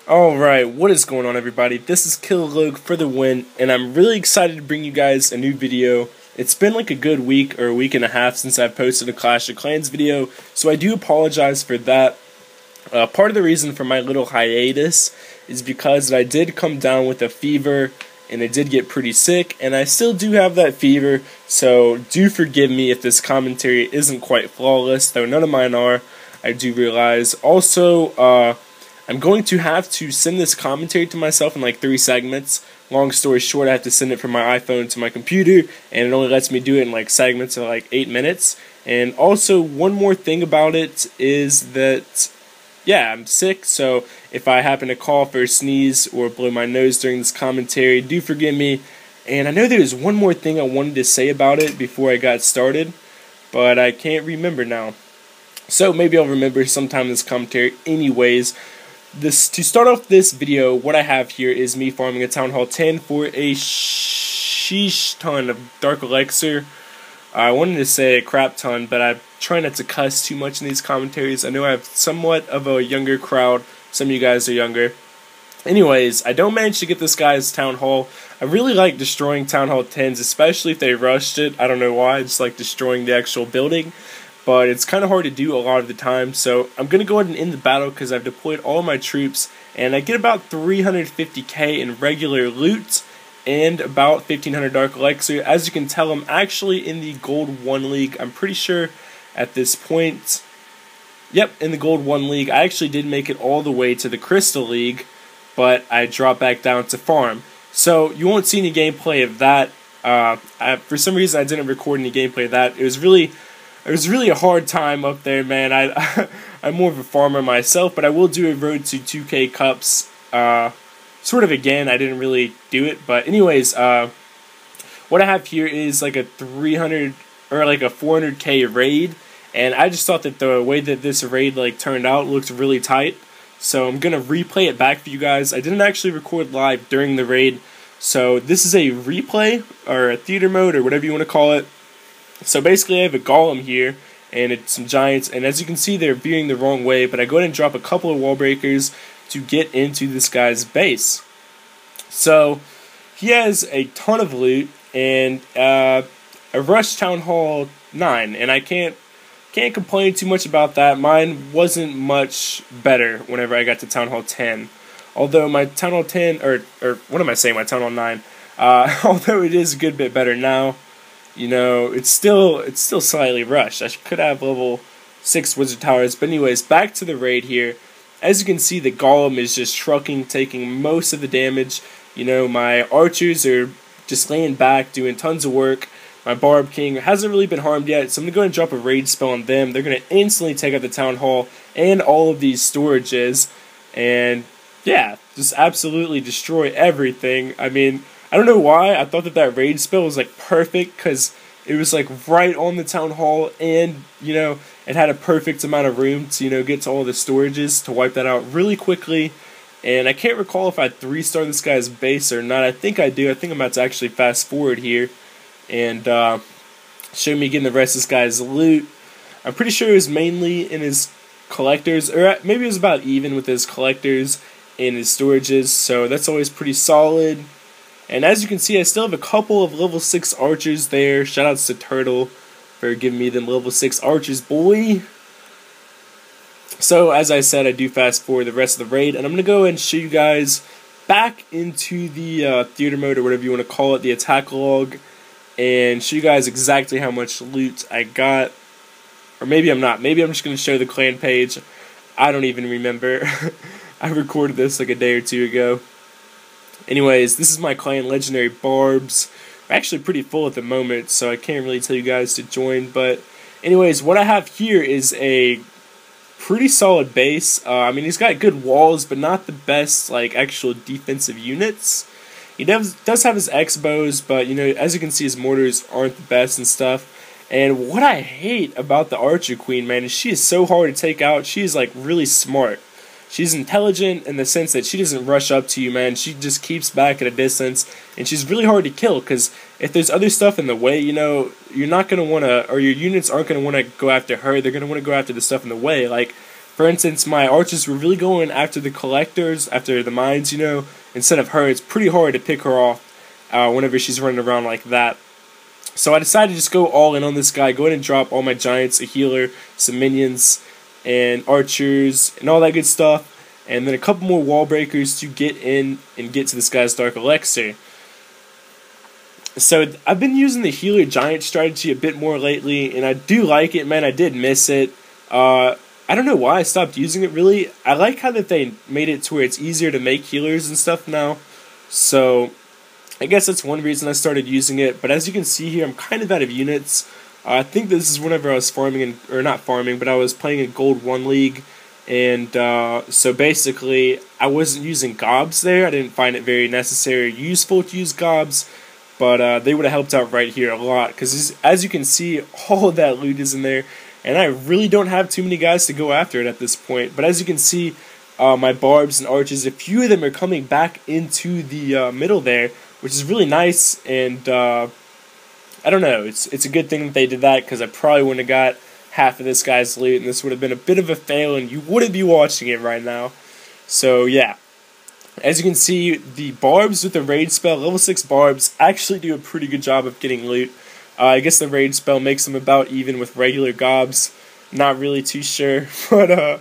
Alright, what is going on, everybody? This is Killogue for the win, and I'm really excited to bring you guys a new video. It's been like a good week or a week and a half since I've posted a Clash of Clans video, so I do apologize for that. Part of the reason for my little hiatus is because I did come down with a fever, and I did get pretty sick, and I still do have that fever, so do forgive me if this commentary isn't quite flawless, though none of mine are, I do realize. Also, I'm going to have to send this commentary to myself in like 3 segments. Long story short, I have to send it from my iPhone to my computer, and it only lets me do it in like segments of like 8 minutes. And also, one more thing about it is that, yeah, I'm sick, so if I happen to cough or sneeze or blow my nose during this commentary, do forgive me. And I know there's one more thing I wanted to say about it before I got started, but I can't remember now. So maybe I'll remember sometime in this commentary. Anyways, to start off this video, what I have here is me farming a Town Hall 10 for a sheesh ton of dark elixir. I wanted to say a crap ton, but I try not to cuss too much in these commentaries. I know I have somewhat of a younger crowd. Some of you guys are younger. Anyways, I don't manage to get this guy's Town Hall. I really like destroying Town Hall 10s, especially if they rushed it. I don't know why, I just like destroying the actual building. But it's kind of hard to do a lot of the time, so I'm going to go ahead and end the battle because I've deployed all my troops, and I get about 350k in regular loot, and about 1500 dark elixir. As you can tell, I'm actually in the Gold 1 League, I'm pretty sure at this point. Yep, in the Gold 1 League. I actually did make it all the way to the Crystal League, but I dropped back down to farm. So you won't see any gameplay of that. For some reason I didn't record any gameplay of that. It was really a hard time up there, man. I'm more of a farmer myself, but I will do a road to 2k cups, sort of again. I didn't really do it, but anyways, what I have here is like a 300 or like a 400k raid, and I just thought that the way that this raid like turned out looked really tight, so I'm gonna replay it back for you guys. I didn't actually record live during the raid, so this is a replay or a theater mode or whatever you want to call it. So basically I have a golem here, and it's some giants, and as you can see they're veering the wrong way, but I go ahead and drop a couple of wall breakers to get into this guy's base. So he has a ton of loot, and a rush Town Hall 9, and I can't complain too much about that. Mine wasn't much better whenever I got to Town Hall 10. Although my Town Hall 10, or what am I saying, my Town Hall 9, although it is a good bit better now. You know, it's still slightly rushed. I could have level 6 wizard towers. But anyways, back to the raid here. As you can see, the golem is just trucking, taking most of the damage. You know, my archers are just laying back, doing tons of work. My barb king hasn't really been harmed yet, so I'm going to go and drop a raid spell on them. They're going to instantly take out the town hall and all of these storages. And yeah, just absolutely destroy everything. I mean, I don't know why, I thought that raid spell was like perfect, because it was like right on the town hall, and you know, it had a perfect amount of room to, you know, get to all the storages to wipe that out really quickly. And I can't recall if I 3-star this guy's base or not. I think I do. I think I'm about to actually fast forward here and show me getting the rest of this guy's loot. I'm pretty sure it was mainly in his collectors, or maybe it was about even with his collectors and his storages, so that's always pretty solid. And as you can see, I still have a couple of level 6 archers there. Shoutouts to Turtle for giving me them level 6 archers, boy. So, as I said, I do fast forward the rest of the raid, and I'm going to go and show you guys back into the theater mode, or whatever you want to call it, the attack log, and show you guys exactly how much loot I got. Or maybe I'm not. Maybe I'm just going to show the clan page. I don't even remember. I recorded this like a day or 2 ago. Anyways, this is my clan, Legendary Barbs. I'm actually pretty full at the moment, so I can't really tell you guys to join. But anyways, what I have here is a pretty solid base. I mean, he's got good walls, but not the best like actual defensive units. He does have his xbows, but you know, as you can see, his mortars aren't the best and stuff. And what I hate about the Archer Queen, man, is she is so hard to take out. She is like really smart. She's intelligent in the sense that she doesn't rush up to you, man. She just keeps back at a distance, and she's really hard to kill, because if there's other stuff in the way, you know, you're not going to want to, or your units aren't going to want to go after her. They're going to want to go after the stuff in the way. Like, For instance, my archers were really going after the collectors, after the mines, you know, instead of her. It's pretty hard to pick her off whenever she's running around like that. So I decided to just go all in on this guy, go ahead and drop all my giants, a healer, some minions, and archers, and all that good stuff. And then a couple more wall breakers to get in and get to this guy's dark elixir. So I've been using the healer giant strategy a bit more lately, and I do like it, man. I did miss it. I don't know why I stopped using it, really. I like how that they made it to where it's easier to make healers and stuff now. So I guess that's one reason I started using it. But as you can see here, I'm kind of out of units. I think this is whenever I was farming, or not farming, but I was playing in Gold 1 League. And so basically, I wasn't using gobs there. I didn't find it very necessary or useful to use gobs. But they would have helped out right here a lot. Because as you can see, all of that loot is in there. And I really don't have too many guys to go after it at this point. But as you can see, my barbs and archers, a few of them are coming back into the middle there, which is really nice. And I don't know, it's a good thing that they did that, because I probably wouldn't have got half of this guy's loot, and this would have been a bit of a fail, and you wouldn't be watching it right now. So yeah, as you can see, the barbs with the raid spell, level 6 barbs, actually do a pretty good job of getting loot. I guess the raid spell makes them about even with regular gobs. Not really too sure, but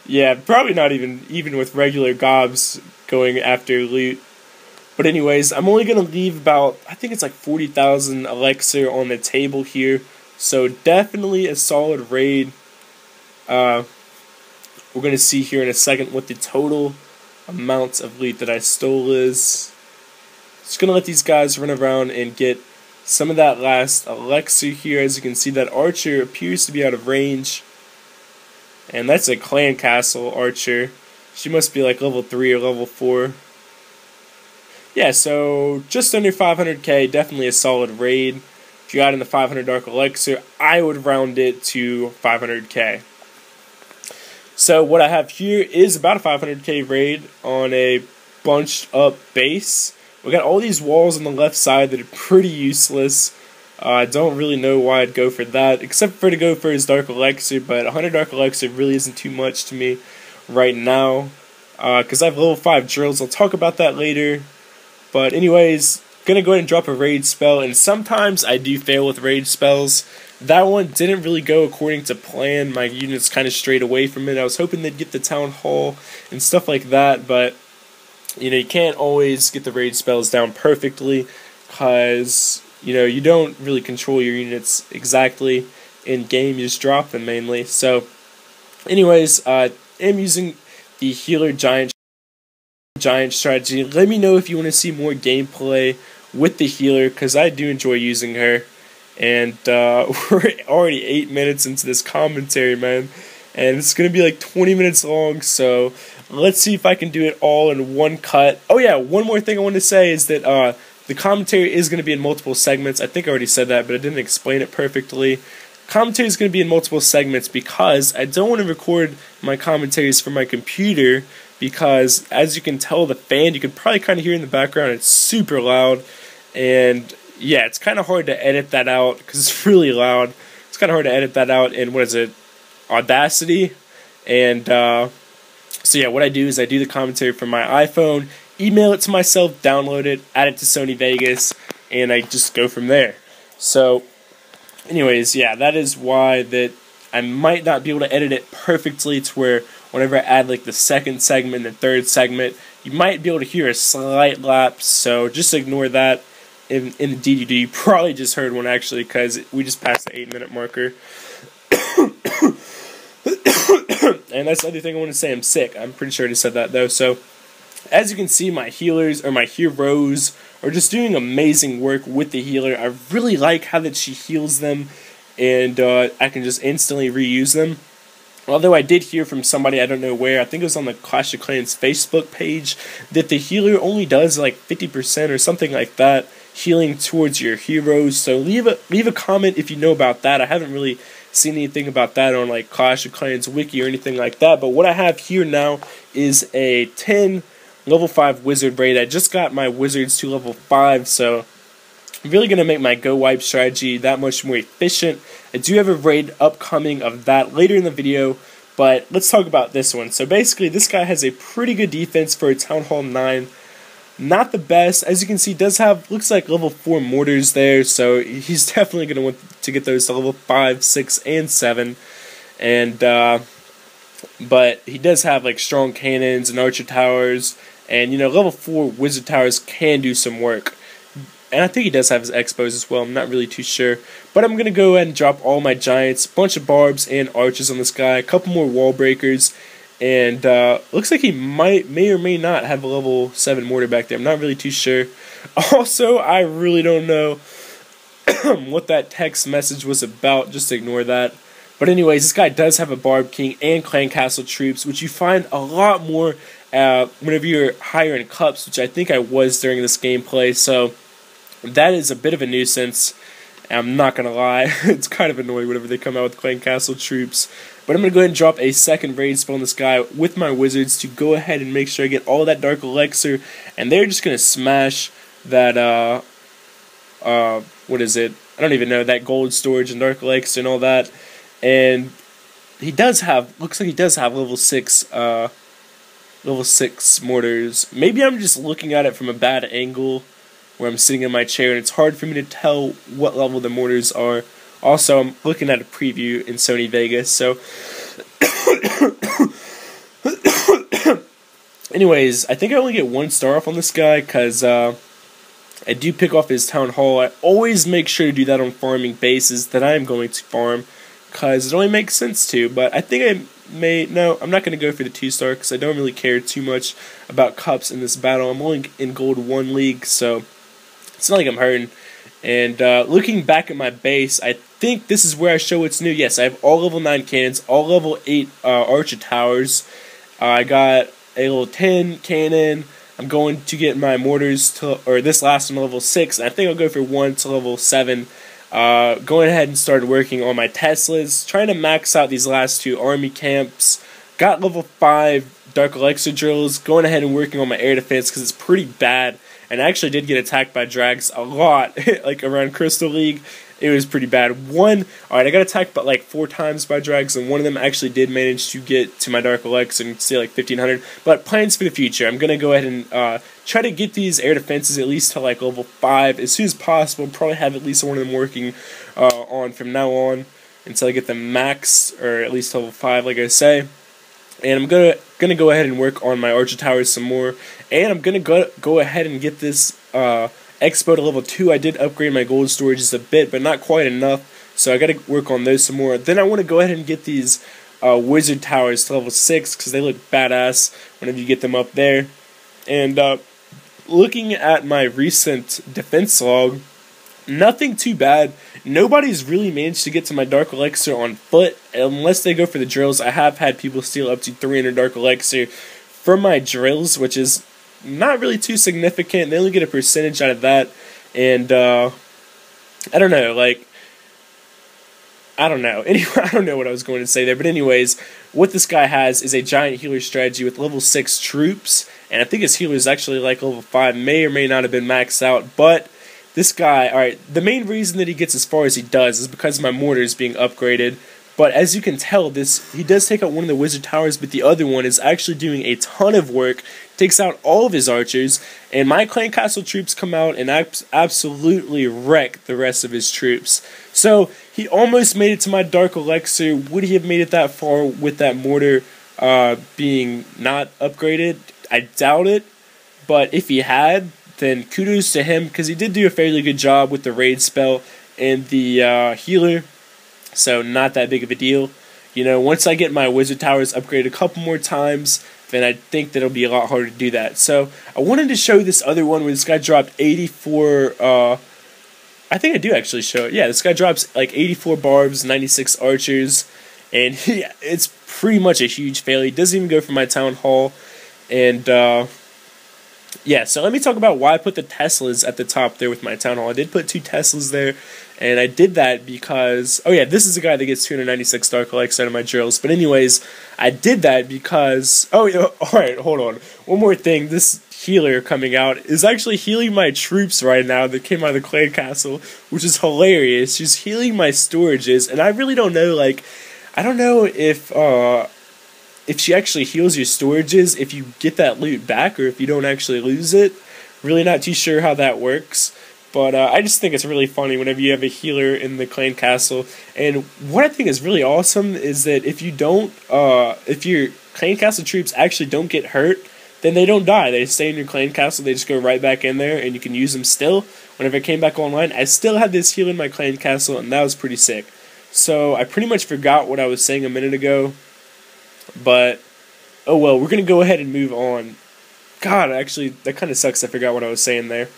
yeah, probably not even with regular gobs going after loot. But anyways, I'm only going to leave about, I think it's like 40,000 elixir on the table here. So definitely a solid raid. We're going to see here in a second what the total amount of loot that I stole is. Just going to let these guys run around and get some of that last elixir here. As you can see, that archer appears to be out of range. And that's a clan castle archer. She must be like level 3 or level 4. Yeah, so just under 500k, definitely a solid raid. If you got in the 500 dark elixir, I would round it to 500k. So what I have here is about a 500k raid on a bunched up base. We got all these walls on the left side that are pretty useless. I don't really know why I'd go for that, except for to go for his dark elixir, but 100 dark elixir really isn't too much to me right now, because I have level 5 drills. I'll talk about that later. But anyways, gonna go ahead and drop a raid spell, and sometimes I do fail with raid spells. That one didn't really go according to plan. My units kind of strayed away from it. I was hoping they'd get the town hall and stuff like that, but you know, you can't always get the raid spells down perfectly, because you know, you don't really control your units exactly in game. You just drop them mainly. So anyways, I am using the healer giant strategy. Let me know if you want to see more gameplay with the healer, because I do enjoy using her. And we're already 8 minutes into this commentary, man, and it's gonna be like 20 minutes long, so let's see if I can do it all in one cut. Oh yeah, one more thing I want to say is that the commentary is going to be in multiple segments. I think I already said that, but I didn't explain it perfectly. Commentary is going to be in multiple segments because I don't want to record my commentaries from my computer, because as you can tell, the fan, you can probably kind of hear in the background, it's super loud, and yeah, it's kind of hard to edit that out because it's really loud. It's kind of hard to edit that out in, what is it, Audacity. And so yeah, what I do is I do the commentary from my iPhone, email it to myself, download it, add it to Sony Vegas, and I just go from there. So anyways, yeah, that is why that I might not be able to edit it perfectly to where whenever I add like the second segment and the third segment, you might be able to hear a slight lapse, so just ignore that. In the DDD, you probably just heard one actually, because we just passed the 8-minute marker. And that's the other thing I want to say, I'm sick. I'm pretty sure I just said that though. So as you can see, my healers, or my heroes, are just doing amazing work with the healer. I really like how that she heals them, and I can just instantly reuse them. Although I did hear from somebody, I don't know where, I think it was on the Clash of Clans Facebook page, that the healer only does like 50% or something like that, healing towards your heroes. So leave a comment if you know about that. I haven't really seen anything about that on like Clash of Clans wiki or anything like that. But what I have here now is a 10 level 5 wizard raid. I just got my wizards to level 5, so I'm really going to make my go wipe strategy that much more efficient. I do have a raid upcoming of that later in the video, But let's talk about this one. So basically, this guy has a pretty good defense for a Town Hall 9. Not the best. As you can see, does have, looks like level 4 mortars there, so he's definitely going to want to get those to level 5, 6, and 7. And, but he does have, like, strong cannons and archer towers, and, you know, level 4 wizard towers can do some work. And I think he does have his xbows as well, I'm not really too sure. But I'm going to go ahead and drop all my giants, a bunch of barbs and archers on this guy, a couple more wall breakers, and looks like he may or may not have a level 7 mortar back there. I'm not really too sure. Also, I really don't know what that text message was about. Just ignore that. But anyways, this guy does have a Barb King and Clan Castle troops, which you find a lot more whenever you're higher in cups, which I think I was during this gameplay. So that is a bit of a nuisance. I'm not going to lie, it's kind of annoying whenever they come out with Clan Castle troops. But I'm going to go ahead and drop a second raid spell on this guy with my wizards to go ahead and make sure I get all that dark elixir. And they're just going to smash that, what is it? I don't even know, that gold storage and dark elixir and all that. And he does have, looks like he does have level 6 mortars. Maybe I'm just looking at it from a bad angle, where I'm sitting in my chair, and it's hard for me to tell what level the mortars are. Also, I'm looking at a preview in Sony Vegas, so... Anyways, I think I only get 1 star off on this guy, because I do pick off his Town Hall. I always make sure to do that on farming bases that I am going to farm, because it only makes sense to, but I think I may... No, I'm not going to go for the 2 star, because I don't really care too much about cups in this battle. I'm only in Gold 1 League, so... It's not like I'm hurting. And looking back at my base, I think this is where I show what's new. Yes, I have all level 9 cannons, all level 8 archer towers. I got a level 10 cannon. I'm going to get my mortars to, or this last one, level 6. And I think I'll go for 1 to level 7. Going ahead and start working on my Teslas. Trying to max out these last 2 army camps. Got level 5 dark elixir drills. Going ahead and working on my air defense because it's pretty bad. And I actually did get attacked by drags a lot, like around Crystal League. It was pretty bad. Alright, I got attacked but like 4 times by drags, and one of them actually did manage to get to my Dark Elixir and stay like 1500. But plans for the future, I'm going to go ahead and try to get these air defenses at least to like level 5 as soon as possible. Probably have at least one of them working on from now on until I get them max, or at least level 5 like I say. And I'm gonna go ahead and work on my archer towers some more, and I'm gonna go ahead and get this xbow to level 2. I did upgrade my gold storages a bit, but not quite enough, so I gotta work on those some more. Then I want to go ahead and get these wizard towers to level 6 because they look badass whenever you get them up there. And looking at my recent defense log, nothing too bad. Nobody's really managed to get to my Dark Elixir on foot, unless they go for the drills. I have had people steal up to 300 Dark Elixir from my drills, which is not really too significant. They only get a percentage out of that, and I don't know, like, I don't know. Anyway, I don't know what I was going to say there, but anyways, what this guy has is a giant healer strategy with level 6 troops, and I think his healer is actually like level 5, may or may not have been maxed out, but this guy, alright, the main reason that he gets as far as he does is because my mortar is being upgraded. But as you can tell, he does take out one of the wizard towers, but the other one is actually doing a ton of work, takes out all of his archers, and my Clan Castle troops come out and absolutely wreck the rest of his troops. So, he almost made it to my Dark Elixir. Would he have made it that far with that mortar being not upgraded? I doubt it, but if he had, then kudos to him, because he did do a fairly good job with the raid spell and the healer, so not that big of a deal. You know, once I get my wizard towers upgraded a couple more times, then I think that it'll be a lot harder to do that. So, I wanted to show this other one where this guy dropped 84, I think I do actually show it. Yeah, this guy drops like 84 barbs, 96 archers, and it's pretty much a huge fail. He doesn't even go for my Town Hall, and yeah, so let me talk about why I put the Teslas at the top there with my Town Hall. I did put 2 Teslas there, and I did that because... Oh yeah, this is the guy that gets 296 Dark Elixir out of my drills. But anyways, I did that because... Oh, yeah, alright, hold on. One more thing, this healer coming out is actually healing my troops right now that came out of the Clan Castle, which is hilarious. She's healing my storages, and I really don't know, like... I don't know if if she actually heals your storages, if you get that loot back or if you don't actually lose it. Really not too sure how that works. But I just think it's really funny whenever you have a healer in the clan castle. And what I think is really awesome is that if you don't, if your clan castle troops actually don't get hurt, then they don't die. They stay in your clan castle, they just go right back in there, and you can use them still. Whenever I came back online, I still had this healer in my clan castle, and that was pretty sick. So I pretty much forgot what I was saying a minute ago. But, oh well, we're going to go ahead and move on. God, actually, that kind of sucks I forgot what I was saying there.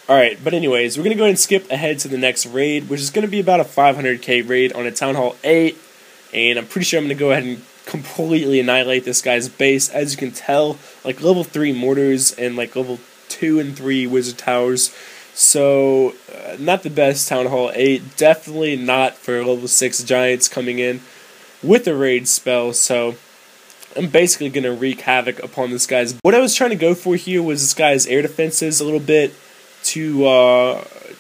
Alright, but anyways, we're going to go ahead and skip ahead to the next raid, which is going to be about a 500k raid on a Town Hall 8. And I'm pretty sure I'm going to go ahead and completely annihilate this guy's base. As you can tell, like level 3 mortars and like level 2 and 3 wizard towers. So, not the best Town Hall 8. Definitely not for level 6 giants coming in with a raid spell. So, I'm basically going to wreak havoc upon this guy's. What I was trying to go for here was this guy's air defenses a little bit to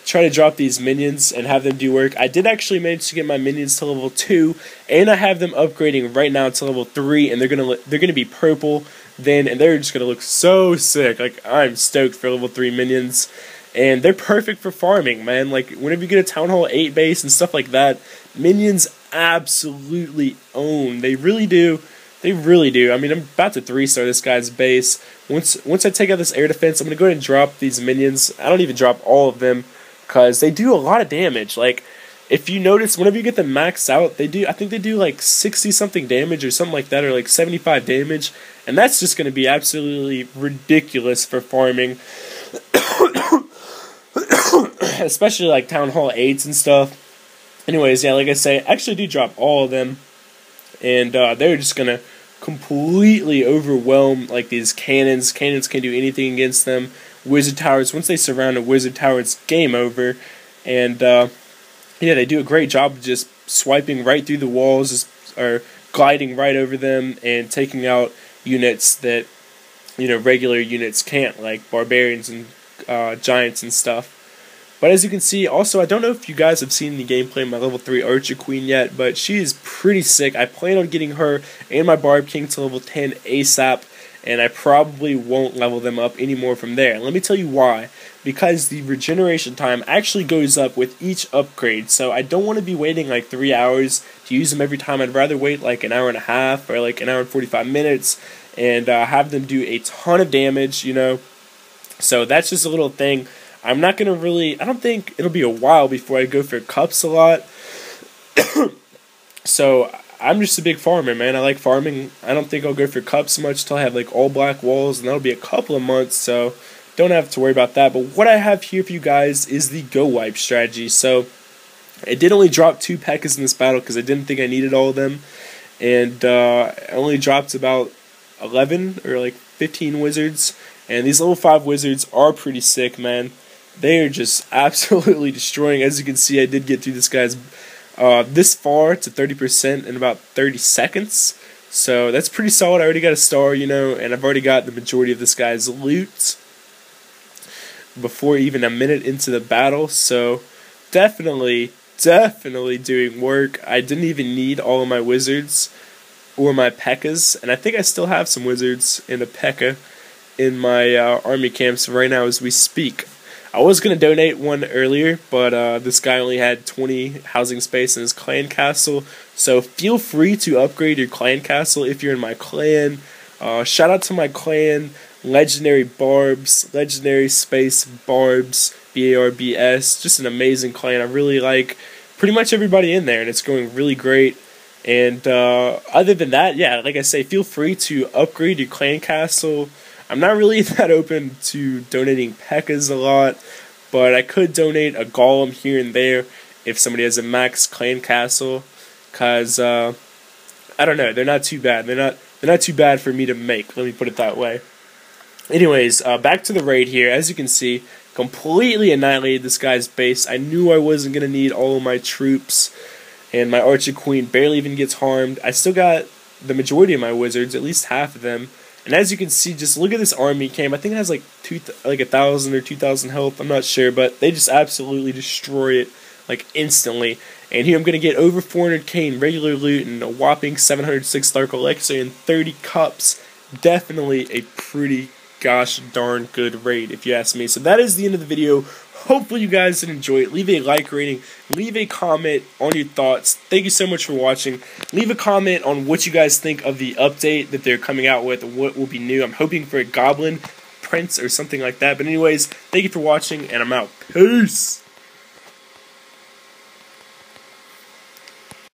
try to drop these minions and have them do work. I did actually manage to get my minions to level 2, and I have them upgrading right now to level 3, and they're gonna be purple then, and they're just gonna look so sick. Like, I'm stoked for level 3 minions, and they're perfect for farming, man. Like, whenever you get a Town Hall 8 base and stuff like that, minions absolutely own. They really do. They really do. I mean, I'm about to 3-star this guy's base. Once I take out this air defense, I'm going to go ahead and drop these minions. I don't even drop all of them, because they do a lot of damage. Like, if you notice, whenever you get them maxed out, I think they do like 60-something damage or something like that, or like 75 damage. And that's just going to be absolutely ridiculous for farming. Especially like Town Hall 8s and stuff. Anyways, yeah, like I say, I actually do drop all of them. And they're just going to completely overwhelm like these cannons. Cannons can't do anything against them. Wizard towers, once they surround a wizard tower, it's game over. And yeah, they do a great job of just swiping right through the walls, or gliding right over them and taking out units that, you know, regular units can't, like barbarians and giants and stuff. But as you can see, also, I don't know if you guys have seen the gameplay of my level 3 Archer Queen yet, but she is pretty sick. I plan on getting her and my Barb King to level 10 ASAP, and I probably won't level them up anymore from there. And let me tell you why. Because the regeneration time actually goes up with each upgrade, so I don't want to be waiting like 3 hours to use them every time. I'd rather wait like an hour and a half or like an hour and 45 minutes and have them do a ton of damage, you know. So that's just a little thing. I'm not going to really, I don't think it'll be a while before I go for cups a lot. So, I'm just a big farmer, man. I like farming. I don't think I'll go for cups much till I have like all black walls, and that'll be a couple of months, so don't have to worry about that. But what I have here for you guys is the go wipe strategy. So, I did only drop 2 pekkas in this battle because I didn't think I needed all of them. And I only dropped about 11 or like 15 wizards. And these level 5 wizards are pretty sick, man. They are just absolutely destroying. As you can see, I did get through this guy's this far to 30% in about 30 seconds. So that's pretty solid. I already got a star, you know, and I've already got the majority of this guy's loot before even a minute into the battle. So definitely doing work. I didn't even need all of my wizards or my pekkas, and I think I still have some wizards and a pekka in my army camps right now as we speak. I was going to donate one earlier, but this guy only had 20 housing space in his clan castle, so feel free to upgrade your clan castle if you're in my clan. Shout out to my clan, Legendary Barbs, Legendary Space Barbs, BARBS, just an amazing clan. I really like pretty much everybody in there, and it's going really great. And other than that, yeah, like I say, feel free to upgrade your clan castle. I'm not really that open to donating pekkas a lot, but I could donate a golem here and there if somebody has a max clan castle, cause I don't know, they're not too bad. They're not too bad for me to make. Let me put it that way. Anyways, back to the raid here. As you can see, completely annihilated this guy's base. I knew I wasn't gonna need all of my troops, and my Archer Queen barely even gets harmed. I still got the majority of my wizards, at least half of them. And as you can see, just look at this army camp. I think it has like 1,000 or 2,000 health. I'm not sure, but they just absolutely destroy it like instantly. And here I'm going to get over 400k in regular loot and a whopping 706 dark elixir and 30 cups. Definitely a pretty gosh darn good raid if you ask me. So that is the end of the video. Hopefully you guys did enjoy it. Leave a like rating, leave a comment on your thoughts. Thank you so much for watching. Leave a comment on what you guys think of the update that they're coming out with, what will be new. I'm hoping for a goblin prince or something like that. But anyways, thank you for watching, and I'm out. Peace!